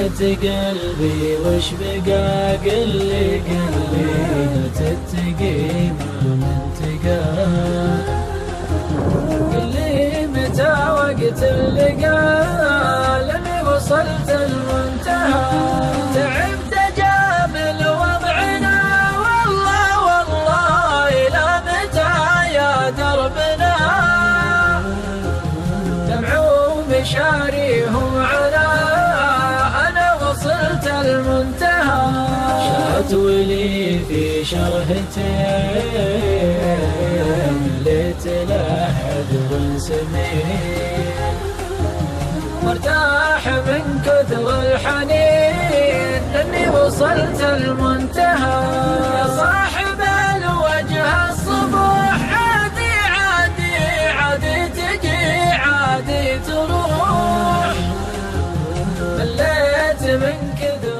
شهيت قلبي وش بقى قلي لا تتقي ما منتقى قلي متى وقت اللقاء لاني وصلت المنتهى تعبت جامل وضعنا والله الى متى يا دربنا دمعوا مشاريهم على انا وصلت المنتهى شات ولي في شرهتين ليت لحد سمين مرتاح من كثر الحنين لاني وصلت المنتهى يا صاحب الوجه الصبح عادي تجي عادي تروح مليت من كثر